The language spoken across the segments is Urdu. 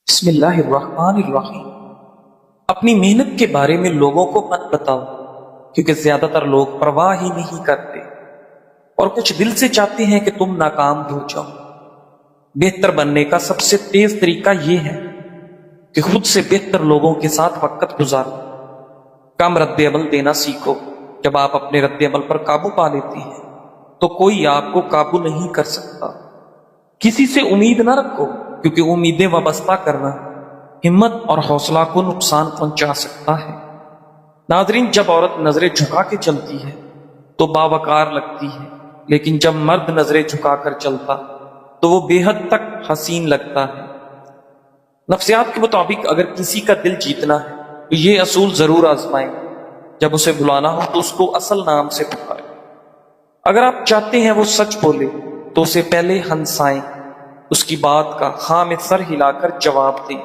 بسم اللہ الرحمن الرحیم۔ اپنی محنت کے بارے میں لوگوں کو مت بتاؤ، کیونکہ زیادہ تر لوگ پرواہ ہی نہیں کرتے اور کچھ دل سے چاہتے ہیں کہ تم ناکام ہو جاؤ۔ بہتر بننے کا سب سے تیز طریقہ یہ ہے کہ خود سے بہتر لوگوں کے ساتھ وقت گزارو۔ کم رد عمل دینا سیکھو۔ جب آپ اپنے رد عمل پر قابو پا لیتے ہیں تو کوئی آپ کو قابو نہیں کر سکتا۔ کسی سے امید نہ رکھو، کیونکہ امیدیں وابستہ کرنا ہمت اور حوصلہ کو نقصان پہنچا سکتا ہے۔ ناظرین، جب عورت نظریں جھکا کے چلتی ہے تو باوقار لگتی ہے، لیکن جب مرد نظریں جھکا کر چلتا تو وہ بے حد تک حسین لگتا ہے۔ نفسیات کے مطابق اگر کسی کا دل جیتنا ہے تو یہ اصول ضرور آزمائیں۔ جب اسے بلانا ہو تو اس کو اصل نام سے پکاریں۔ اگر آپ چاہتے ہیں وہ سچ بولے تو اسے پہلے ہنسائیں، اس کی بات کا ہاں میں سر ہلا کر جواب دیں۔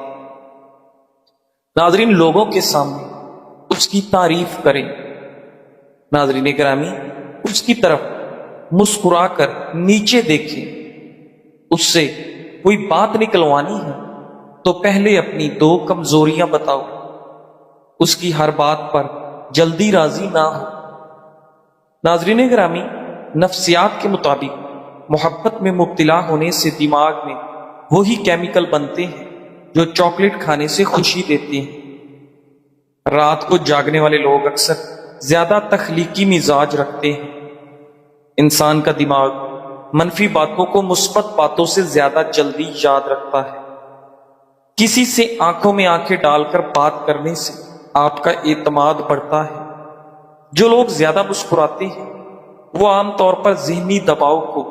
ناظرین، لوگوں کے سامنے اس کی تعریف کریں۔ ناظرین گرامی، اس کی طرف مسکرا کر نیچے دیکھیں۔ اس سے کوئی بات نکلوانی ہے تو پہلے اپنی 2 کمزوریاں بتاؤ۔ اس کی ہر بات پر جلدی راضی نہ ہو۔ ناظرین گرامی، نفسیات کے مطابق محبت میں مبتلا ہونے سے دماغ میں وہی کیمیکل بنتے ہیں جو چاکلیٹ کھانے سے خوشی دیتے ہیں۔ رات کو جاگنے والے لوگ اکثر زیادہ تخلیقی مزاج رکھتے ہیں۔ انسان کا دماغ منفی باتوں کو مثبت باتوں سے زیادہ جلدی یاد رکھتا ہے۔ کسی سے آنکھوں میں آنکھیں ڈال کر بات کرنے سے آپ کا اعتماد بڑھتا ہے۔ جو لوگ زیادہ مسکراتے ہیں وہ عام طور پر ذہنی دباؤ کو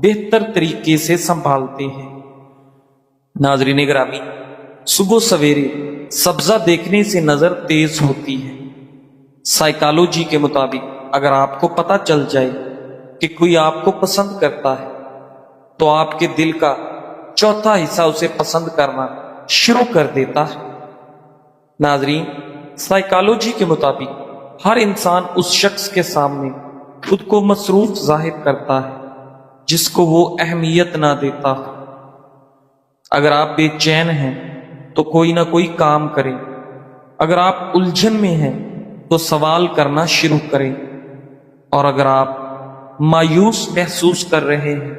بہتر طریقے سے سنبھالتے ہیں۔ ناظرین گرامی، صبح سویرے سبزہ دیکھنے سے نظر تیز ہوتی ہے۔ سائیکالوجی کے مطابق اگر آپ کو پتہ چل جائے کہ کوئی آپ کو پسند کرتا ہے تو آپ کے دل کا چوتھا حصہ اسے پسند کرنا شروع کر دیتا ہے۔ ناظرین، سائیکالوجی کے مطابق ہر انسان اس شخص کے سامنے خود کو مصروف ظاہر کرتا ہے جس کو وہ اہمیت نہ دیتا۔ اگر آپ بے چین ہیں تو کوئی نہ کوئی کام کریں۔ اگر آپ الجھن میں ہیں تو سوال کرنا شروع کریں، اور اگر آپ مایوس محسوس کر رہے ہیں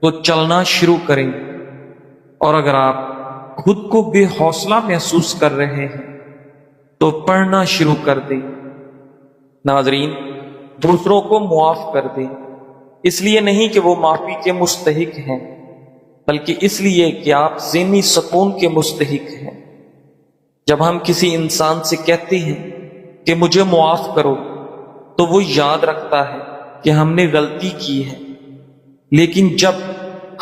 تو چلنا شروع کریں، اور اگر آپ خود کو بے حوصلہ محسوس کر رہے ہیں تو پڑھنا شروع کر دیں۔ ناظرین، دوسروں کو معاف کر دیں، اس لیے نہیں کہ وہ معافی کے مستحق ہیں، بلکہ اس لیے کہ آپ ذہنی سکون کے مستحق ہیں۔ جب ہم کسی انسان سے کہتے ہیں کہ مجھے معاف کرو تو وہ یاد رکھتا ہے کہ ہم نے غلطی کی ہے، لیکن جب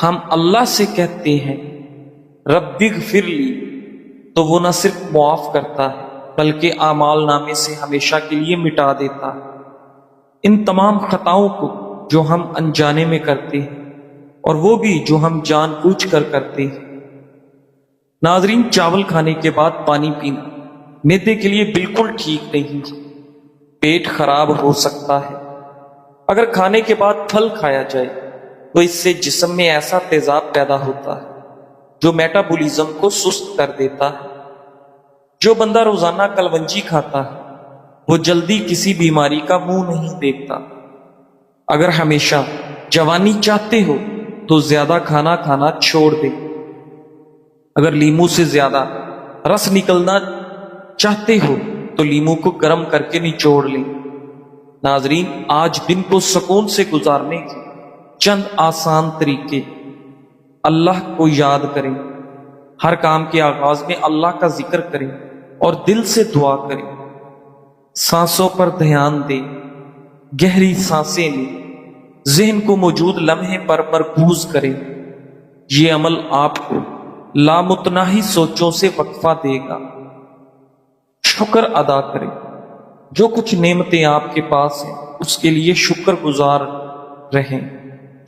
ہم اللہ سے کہتے ہیں رب اغفر لی تو وہ نہ صرف معاف کرتا ہے بلکہ اعمال نامے سے ہمیشہ کے لیے مٹا دیتا ہے۔ ان تمام خطاؤں کو جو ہم انجانے میں کرتے ہیں، اور وہ بھی جو ہم جان بوجھ کر کرتے ہیں۔ ناظرین، چاول کھانے کے بعد پانی پینا معدے کے لیے بالکل ٹھیک نہیں، پیٹ خراب ہو سکتا ہے۔ اگر کھانے کے بعد پھل کھایا جائے تو اس سے جسم میں ایسا تیزاب پیدا ہوتا ہے جو میٹابولزم کو سست کر دیتا ہے۔ جو بندہ روزانہ کلونجی کھاتا ہے وہ جلدی کسی بیماری کا منہ نہیں دیکھتا۔ اگر ہمیشہ جوانی چاہتے ہو تو زیادہ کھانا کھانا چھوڑ دیں۔ اگر لیمو سے زیادہ رس نکلنا چاہتے ہو تو لیمو کو گرم کر کے نچوڑ لیں۔ ناظرین، آج دن کو سکون سے گزارنے کے چند آسان طریقے۔ اللہ کو یاد کریں، ہر کام کے آغاز میں اللہ کا ذکر کریں اور دل سے دعا کریں۔ سانسوں پر دھیان دیں، گہری سانسیں لیں، ذہن کو موجود لمحے پر مرکوز کریں۔ یہ عمل آپ کو لامتناہی سوچوں سے وقفہ دے گا۔ شکر ادا کریں، جو کچھ نعمتیں آپ کے پاس ہیں اس کے لیے شکر گزار رہیں،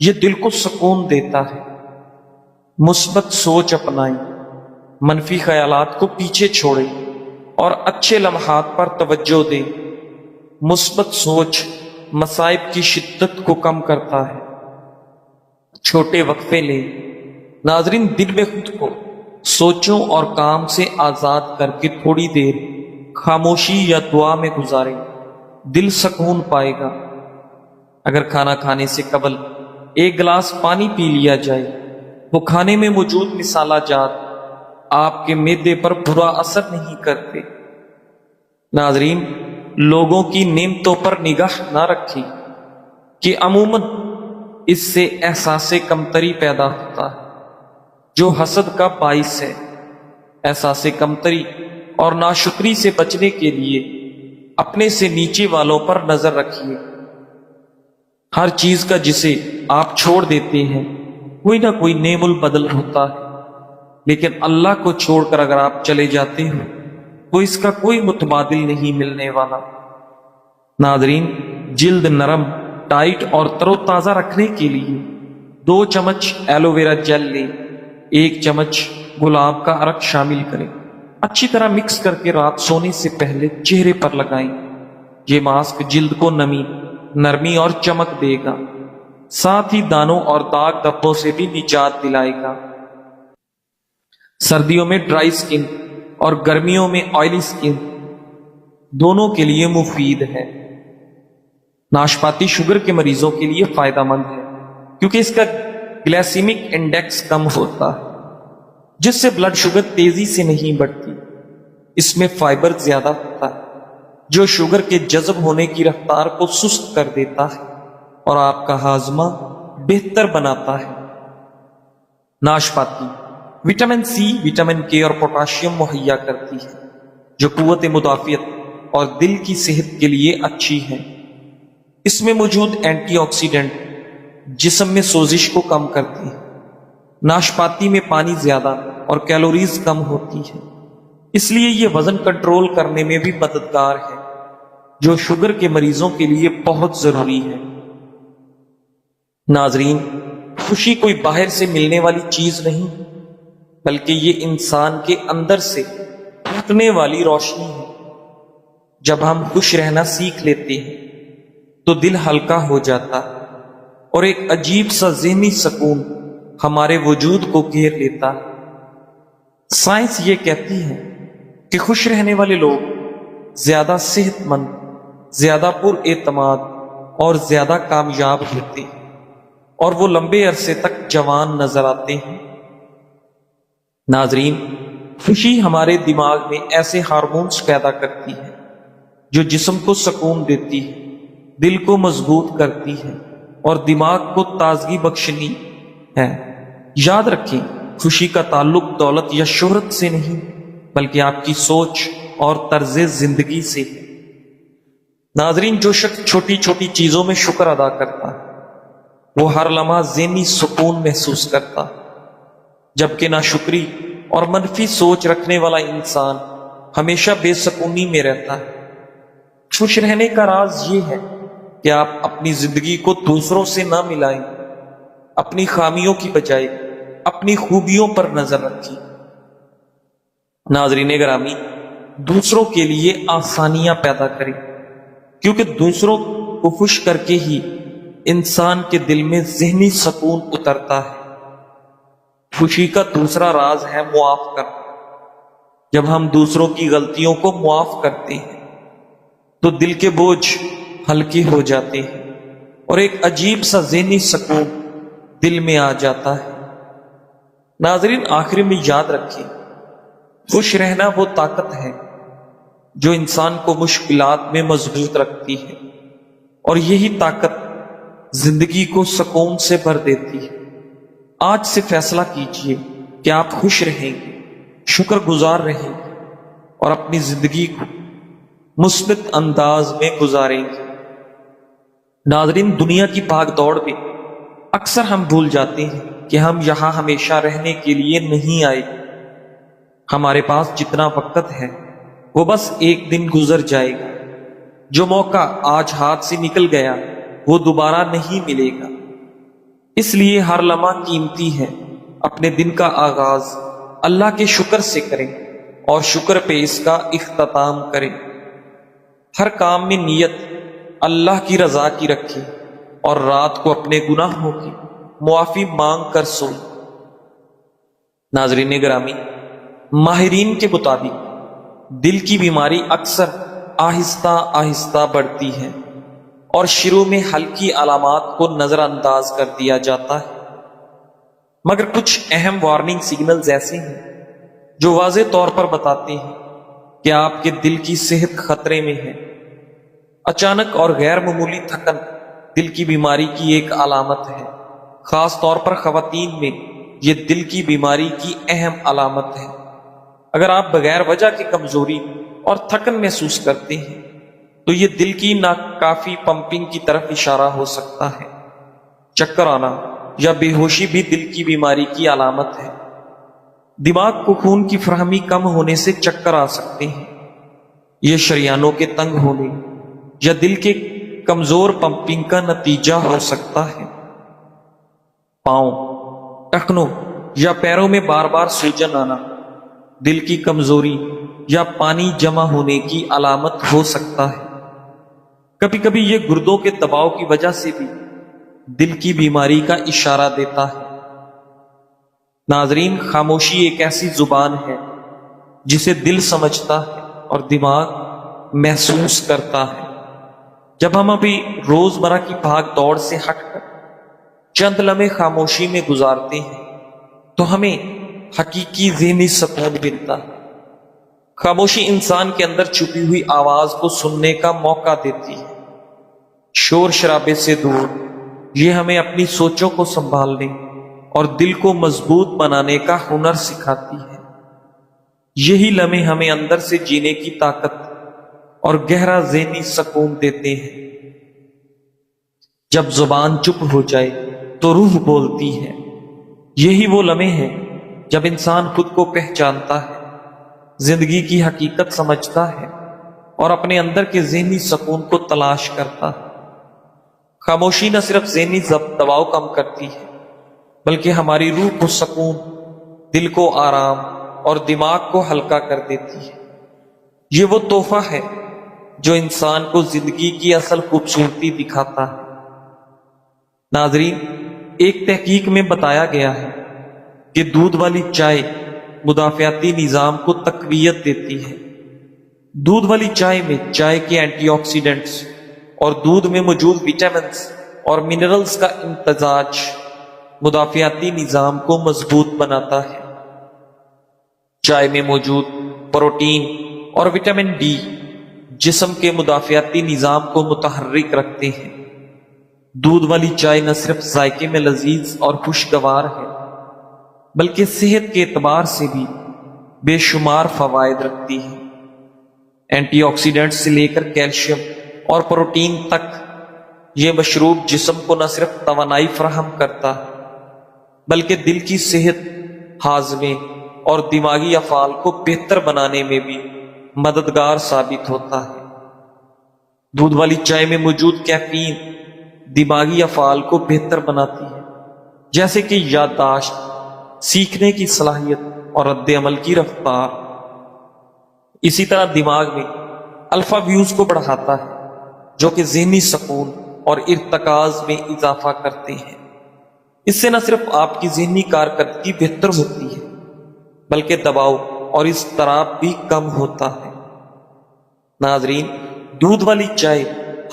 یہ دل کو سکون دیتا ہے۔ مثبت سوچ اپنائیں، منفی خیالات کو پیچھے چھوڑیں اور اچھے لمحات پر توجہ دیں۔ مثبت سوچ مصائب کی شدت کو کم کرتا ہے۔ چھوٹے وقفے لیں، ناظرین، دن میں خود کو سوچوں اور کام سے آزاد کر کے تھوڑی دیر خاموشی یا دعا میں گزاریں، دل سکون پائے گا۔ اگر کھانا کھانے سے قبل ایک گلاس پانی پی لیا جائے، وہ کھانے میں موجود مصالحہ جات آپ کے معدے پر برا اثر نہیں کرتے۔ ناظرین، لوگوں کی نعمتوں پر نگاہ نہ رکھیں کہ عموماً اس سے احساس کمتری پیدا ہوتا ہے جو حسد کا باعث ہے۔ احساس کمتری اور ناشکری سے بچنے کے لیے اپنے سے نیچے والوں پر نظر رکھیے۔ ہر چیز کا جسے آپ چھوڑ دیتے ہیں کوئی نہ کوئی نعم البدل ہوتا ہے، لیکن اللہ کو چھوڑ کر اگر آپ چلے جاتے ہو تو اس کا کوئی متبادل نہیں ملنے والا۔ ناظرین، جلد نرم، ٹائٹ اور تر و تازہ رکھنے کے لیے 2 چمچ ایلو ویرا جیل لیں، 1 چمچ گلاب کا عرق شامل کریں، اچھی طرح مکس کر کے رات سونے سے پہلے چہرے پر لگائیں۔ یہ ماسک جلد کو نمی، نرمی اور چمک دے گا، ساتھ ہی دانوں اور داغ دھبوں سے بھی نجات دلائے گا۔ سردیوں میں ڈرائی سکن اور گرمیوں میں آئلی سکن دونوں کے لیے مفید ہے۔ ناشپاتی شوگر کے مریضوں کے لیے فائدہ مند ہے کیونکہ اس کا گلائسیمک انڈیکس کم ہوتا ہے، جس سے بلڈ شوگر تیزی سے نہیں بڑھتی۔ اس میں فائبر زیادہ ہوتا ہے جو شوگر کے جذب ہونے کی رفتار کو سست کر دیتا ہے اور آپ کا ہاضمہ بہتر بناتا ہے۔ ناشپاتی وٹامن سی، وٹامن کے اور پوٹاشیم مہیا کرتی ہے جو قوت مدافعت اور دل کی صحت کے لیے اچھی ہے۔ اس میں موجود اینٹی آکسیڈنٹ جسم میں سوزش کو کم کرتی ہے۔ ناشپاتی میں پانی زیادہ اور کیلوریز کم ہوتی ہے، اس لیے یہ وزن کنٹرول کرنے میں بھی مددگار ہے جو شوگر کے مریضوں کے لیے بہت ضروری ہے۔ ناظرین، خوشی کوئی باہر سے ملنے والی چیز نہیں بلکہ یہ انسان کے اندر سے پھوٹنے والی روشنی ہے۔ جب ہم خوش رہنا سیکھ لیتے ہیں تو دل ہلکا ہو جاتا ہے اور ایک عجیب سا ذہنی سکون ہمارے وجود کو گھیر لیتا ہے۔ سائنس یہ کہتی ہے کہ خوش رہنے والے لوگ زیادہ صحت مند، زیادہ پر اعتماد اور زیادہ کامیاب ہوتے ہیں اور وہ لمبے عرصے تک جوان نظر آتے ہیں۔ ناظرین، خوشی ہمارے دماغ میں ایسے ہارمونز پیدا کرتی ہے جو جسم کو سکون دیتی ہے، دل کو مضبوط کرتی ہے اور دماغ کو تازگی بخشنی ہے۔ یاد رکھیں، خوشی کا تعلق دولت یا شہرت سے نہیں بلکہ آپ کی سوچ اور طرز زندگی سے ہے۔ ناظرین، جو شخص چھوٹی چھوٹی چیزوں میں شکر ادا کرتا ہے وہ ہر لمحہ ذہنی سکون محسوس کرتا ہے، جبکہ ناشکری اور منفی سوچ رکھنے والا انسان ہمیشہ بے سکونی میں رہتا ہے۔ خوش رہنے کا راز یہ ہے کہ آپ اپنی زندگی کو دوسروں سے نہ ملائیں، اپنی خامیوں کی بجائے اپنی خوبیوں پر نظر رکھیں۔ ناظرین گرامی، دوسروں کے لیے آسانیاں پیدا کریں کیونکہ دوسروں کو خوش کر کے ہی انسان کے دل میں ذہنی سکون اترتا ہے۔ خوشی کا دوسرا راز ہے معاف کرنا۔ جب ہم دوسروں کی غلطیوں کو معاف کرتے ہیں تو دل کے بوجھ ہلکے ہو جاتے ہیں اور ایک عجیب سا ذہنی سکون دل میں آ جاتا ہے۔ ناظرین، آخر میں یاد رکھیں، خوش رہنا وہ طاقت ہے جو انسان کو مشکلات میں مضبوط رکھتی ہے اور یہی طاقت زندگی کو سکون سے بھر دیتی ہے۔ آج سے فیصلہ کیجئے کہ آپ خوش رہیں گے، شکر گزار رہیں گے اور اپنی زندگی کو مثبت انداز میں گزاریں گے۔ ناظرین، دنیا کی بھاگ دوڑ میں اکثر ہم بھول جاتے ہیں کہ ہم یہاں ہمیشہ رہنے کے لیے نہیں آئے۔ ہمارے پاس جتنا وقت ہے وہ بس ایک دن گزر جائے گا۔ جو موقع آج ہاتھ سے نکل گیا وہ دوبارہ نہیں ملے گا، اس لیے ہر لمحہ قیمتی ہے۔ اپنے دن کا آغاز اللہ کے شکر سے کریں اور شکر پہ اس کا اختتام کریں۔ ہر کام میں نیت اللہ کی رضا کی رکھیں اور رات کو اپنے گناہوں کی معافی مانگ کر سوئیں۔ ناظرین گرامی، ماہرین کے مطابق دل کی بیماری اکثر آہستہ آہستہ بڑھتی ہے اور شروع میں ہلکی علامات کو نظر انداز کر دیا جاتا ہے، مگر کچھ اہم وارننگ سگنلز ایسے ہیں جو واضح طور پر بتاتے ہیں کہ آپ کے دل کی صحت خطرے میں ہے۔ اچانک اور غیر معمولی تھکن دل کی بیماری کی ایک علامت ہے، خاص طور پر خواتین میں یہ دل کی بیماری کی اہم علامت ہے۔ اگر آپ بغیر وجہ کی کمزوری اور تھکن محسوس کرتے ہیں تو یہ دل کی ناکافی پمپنگ کی طرف اشارہ ہو سکتا ہے۔ چکر آنا یا بے ہوشی بھی دل کی بیماری کی علامت ہے۔ دماغ کو خون کی فراہمی کم ہونے سے چکر آ سکتے ہیں۔ یہ شریانوں کے تنگ ہونے یا دل کے کمزور پمپنگ کا نتیجہ ہو سکتا ہے۔ پاؤں، ٹخنوں یا پیروں میں بار بار سوجن آنا دل کی کمزوری یا پانی جمع ہونے کی علامت ہو سکتا ہے۔ کبھی کبھی یہ گردوں کے دباؤ کی وجہ سے بھی دل کی بیماری کا اشارہ دیتا ہے۔ ناظرین، خاموشی ایک ایسی زبان ہے جسے دل سمجھتا ہے اور دماغ محسوس کرتا ہے۔ جب ہم ابھی روزمرہ کی بھاگ دوڑ سے ہٹ کر چند لمحے خاموشی میں گزارتے ہیں تو ہمیں حقیقی ذہنی سکون ملتا ہے۔ خاموشی انسان کے اندر چھپی ہوئی آواز کو سننے کا موقع دیتی ہے۔ شور شرابے سے دور یہ ہمیں اپنی سوچوں کو سنبھالنے اور دل کو مضبوط بنانے کا ہنر سکھاتی ہے۔ یہی لمحے ہمیں اندر سے جینے کی طاقت اور گہرا ذہنی سکون دیتے ہیں۔ جب زبان چپ ہو جائے تو روح بولتی ہے۔ یہی وہ لمحے ہیں جب انسان خود کو پہچانتا ہے، زندگی کی حقیقت سمجھتا ہے اور اپنے اندر کے ذہنی سکون کو تلاش کرتا ہے۔ خاموشی نہ صرف ذہنی دباؤ کم کرتی ہے بلکہ ہماری روح کو سکون، دل کو آرام اور دماغ کو ہلکا کر دیتی ہے۔ یہ وہ تحفہ ہے جو انسان کو زندگی کی اصل خوبصورتی دکھاتا ہے۔ ناظرین، ایک تحقیق میں بتایا گیا ہے کہ دودھ والی چائے مدافعتی نظام کو تقویت دیتی ہے۔ دودھ والی چائے میں چائے کے اینٹی آکسیڈنٹس اور دودھ میں موجود وٹامنز اور منرلز کا امتزاج مدافعتی نظام کو مضبوط بناتا ہے۔ چائے میں موجود پروٹین اور وٹامن ڈی جسم کے مدافعتی نظام کو متحرک رکھتے ہیں۔ دودھ والی چائے نہ صرف ذائقے میں لذیذ اور خوشگوار ہے بلکہ صحت کے اعتبار سے بھی بے شمار فوائد رکھتی ہے۔ اینٹی آکسیڈنٹ سے لے کر کیلشیم اور پروٹین تک یہ مشروب جسم کو نہ صرف توانائی فراہم کرتا ہے بلکہ دل کی صحت، ہاضمے اور دماغی افعال کو بہتر بنانے میں بھی مددگار ثابت ہوتا ہے۔ دودھ والی چائے میں موجود کیفین دماغی افعال کو بہتر بناتی ہے، جیسے کہ یادداشت، سیکھنے کی صلاحیت اور رد عمل کی رفتار۔ اسی طرح دماغ میں الفا ویوز کو بڑھاتا ہے جو کہ ذہنی سکون اور ارتکاز میں اضافہ کرتے ہیں۔ اس سے نہ صرف آپ کی ذہنی کارکردگی بہتر ہوتی ہے بلکہ دباؤ اور اضطراب بھی کم ہوتا ہے۔ ناظرین، دودھ والی چائے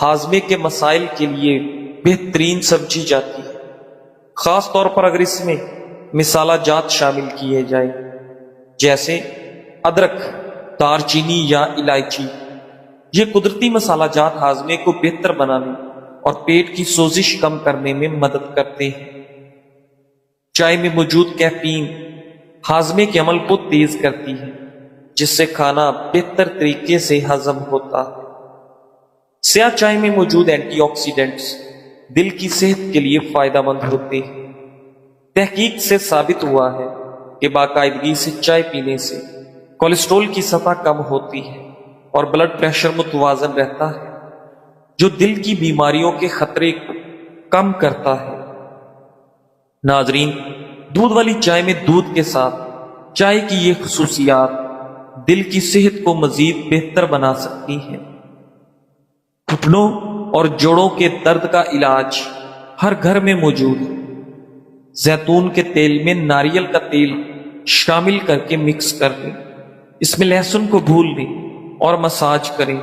ہاضمے کے مسائل کے لیے بہترین سمجھی جاتی ہے، خاص طور پر اگر اس میں مسالہ جات شامل کیے جائیں جیسے ادرک، دار چینی یا الائچی۔ یہ قدرتی مسالہ جات ہاضمے کو بہتر بنانے اور پیٹ کی سوزش کم کرنے میں مدد کرتے ہیں۔ چائے میں موجود کیفین ہاضمے کے عمل کو تیز کرتی ہے جس سے کھانا بہتر طریقے سے ہضم ہوتا ہے۔ سیاہ چائے میں موجود اینٹی آکسیڈنٹس دل کی صحت کے لیے فائدہ مند ہوتے ہیں۔ تحقیق سے ثابت ہوا ہے کہ باقاعدگی سے چائے پینے سے کولیسٹرول کی سطح کم ہوتی ہے اور بلڈ پریشر متوازن رہتا ہے، جو دل کی بیماریوں کے خطرے کو کم کرتا ہے۔ ناظرین، دودھ والی چائے میں دودھ کے ساتھ چائے کی یہ خصوصیات دل کی صحت کو مزید بہتر بنا سکتی ہیں۔ گھٹنوں اور جوڑوں کے درد کا علاج ہر گھر میں موجود ہے۔ زیتون کے تیل میں ناریل کا تیل شامل کر کے مکس کر لیں۔ اس میں لہسن کو بھون لیں اور مساج کریں،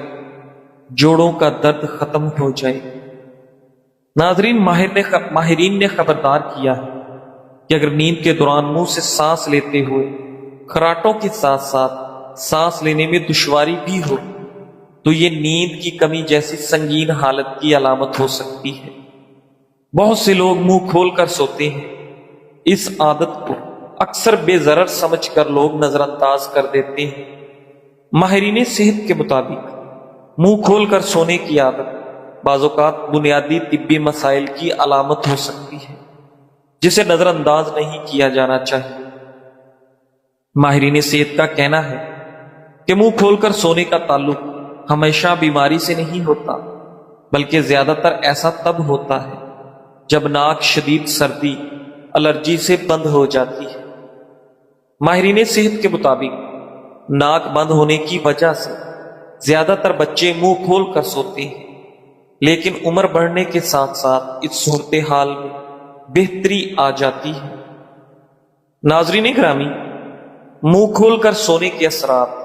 جوڑوں کا درد ختم ہو جائے۔ ناظرین، ماہرین نے خبردار کیا ہے کہ اگر نیند کے دوران منہ سے سانس لیتے ہوئے خراٹوں کے ساتھ ساتھ سانس لینے میں دشواری بھی ہو تو یہ نیند کی کمی جیسی سنگین حالت کی علامت ہو سکتی ہے۔ بہت سے لوگ منہ کھول کر سوتے ہیں۔ اس عادت کو اکثر بے ضرر سمجھ کر لوگ نظر انداز کر دیتے ہیں۔ ماہرین صحت کے مطابق منہ کھول کر سونے کی عادت بعض اوقات بنیادی طبی مسائل کی علامت ہو سکتی ہے، جسے نظر انداز نہیں کیا جانا چاہیے۔ ماہرین صحت کا کہنا ہے کہ منہ کھول کر سونے کا تعلق ہمیشہ بیماری سے نہیں ہوتا، بلکہ زیادہ تر ایسا تب ہوتا ہے جب ناک شدید سردی، الرجی سے بند ہو جاتی ہے۔ ماہرین صحت کے مطابق ناک بند ہونے کی وجہ سے زیادہ تر بچے منہ کھول کر سوتے ہیں، لیکن عمر بڑھنے کے ساتھ ساتھ اس صورتحال میں بہتری آ جاتی ہے۔ ناظرین گرامی، منہ کھول کر سونے کے اثرات: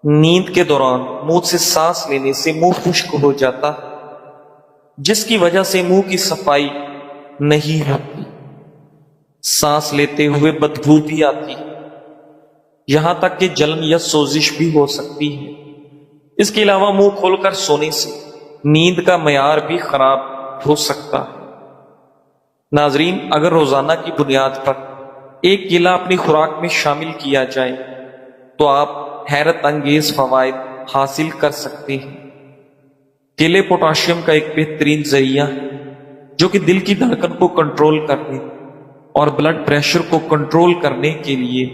نیند کے دوران منہ سے سانس لینے سے منہ خشک ہو جاتا ہے، جس کی وجہ سے منہ کی صفائی نہیں ہوتی۔ سانس لیتے ہوئے بدبو بھی آتی ہے، یہاں تک کہ جلن یا سوزش بھی ہو سکتی ہے۔ اس کے علاوہ منہ کھول کر سونے سے نیند کا معیار بھی خراب ہو سکتا ہے۔ ناظرین، اگر روزانہ کی بنیاد پر ایک کیلا اپنی خوراک میں شامل کیا جائے تو آپ حیرت انگیز فوائد حاصل کر سکتے ہیں۔ کیلے پوٹاشیم کا ایک بہترین ذریعہ ہے جو کہ دل کی دھڑکن کو کنٹرول کرنے اور بلڈ پریشر کو کنٹرول کرنے کے لیے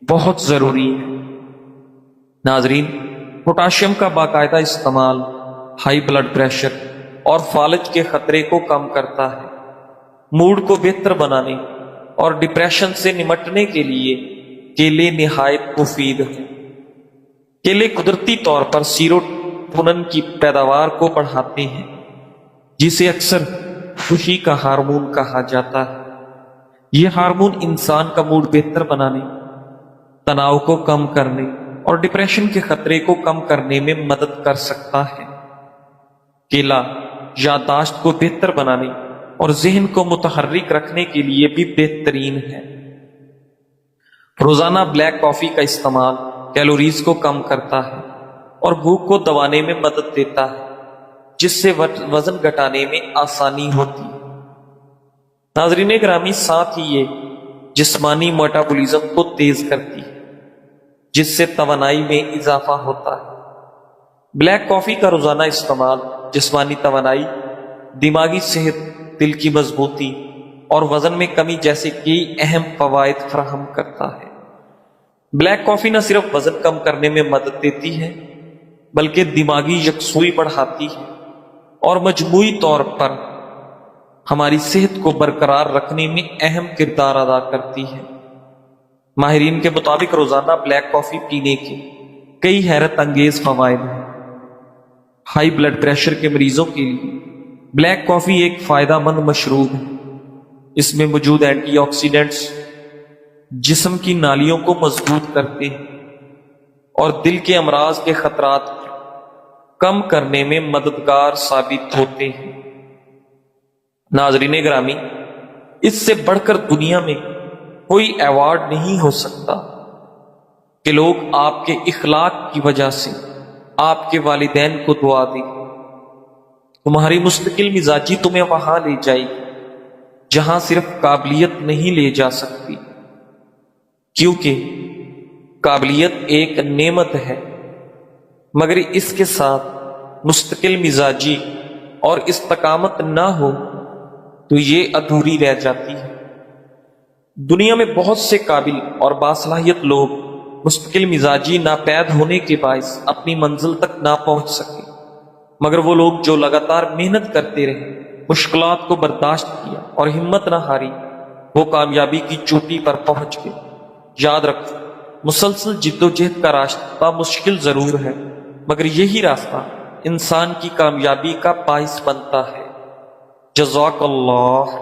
بہت ضروری ہے۔ ناظرین، پوٹاشیم کا باقاعدہ استعمال ہائی بلڈ پریشر اور فالج کے خطرے کو کم کرتا ہے، موڈ کو بہتر بنانے اور ڈپریشن سے نمٹنے کے لیے کیلے نہایت مفید ہیں۔ کیلے قدرتی طور پر سیروٹونن کی پیداوار کو بڑھاتے ہیں، جسے اکثر خوشی کا ہارمون کہا جاتا ہے۔ یہ ہارمون انسان کا موڈ بہتر بنانے، تناؤ کو کم کرنے اور ڈپریشن کے خطرے کو کم کرنے میں مدد کر سکتا ہے۔ کیلا یادداشت کو بہتر بنانے اور ذہن کو متحرک رکھنے کے لیے بھی بہترین ہے۔ روزانہ بلیک کافی کا استعمال کیلوریز کو کم کرتا ہے اور بھوک کو دبانے میں مدد دیتا ہے، جس سے وزن گھٹانے میں آسانی ہوتی ہے۔ ناظرین گرامی، ساتھ ہی یہ جسمانی میٹابولزم کو تیز کرتی ہے، جس سے توانائی میں اضافہ ہوتا ہے۔ بلیک کافی کا روزانہ استعمال جسمانی توانائی، دماغی صحت، دل کی مضبوطی اور وزن میں کمی جیسے کئی اہم فوائد فراہم کرتا ہے۔ بلیک کافی نہ صرف وزن کم کرنے میں مدد دیتی ہے، بلکہ دماغی یکسوئی بڑھاتی ہے اور مجموعی طور پر ہماری صحت کو برقرار رکھنے میں اہم کردار ادا کرتی ہے۔ ماہرین کے مطابق روزانہ بلیک کافی پینے کے کئی حیرت انگیز فوائد ہیں۔ ہائی بلڈ پریشر کے مریضوں کے لیے بلیک کافی ایک فائدہ مند مشروب ہے۔ اس میں موجود اینٹی آکسیڈنٹس جسم کی نالیوں کو مضبوط کرتے ہیں اور دل کے امراض کے خطرات کو کم کرنے میں مددگار ثابت ہوتے ہیں۔ ناظرین گرامی، اس سے بڑھ کر دنیا میں کوئی ایوارڈ نہیں ہو سکتا کہ لوگ آپ کے اخلاق کی وجہ سے آپ کے والدین کو دعا دیں۔ تمہاری مستقل مزاجی تمہیں وہاں لے جائے گی جہاں صرف قابلیت نہیں لے جا سکتی، کیونکہ قابلیت ایک نعمت ہے، مگر اس کے ساتھ مستقل مزاجی اور استقامت نہ ہو تو یہ ادھوری رہ جاتی ہے۔ دنیا میں بہت سے قابل اور باصلاحیت لوگ مستقل مزاجی ناپید ہونے کے باعث اپنی منزل تک نہ پہنچ سکے، مگر وہ لوگ جو لگاتار محنت کرتے رہے، مشکلات کو برداشت کیا اور ہمت نہ ہاری، وہ کامیابی کی چوٹی پر پہنچ گئے۔ یاد رکھو، مسلسل جد و جہد کا راستہ مشکل ضرور ہے، مگر یہی راستہ انسان کی کامیابی کا باعث بنتا ہے۔ جزاک اللہ۔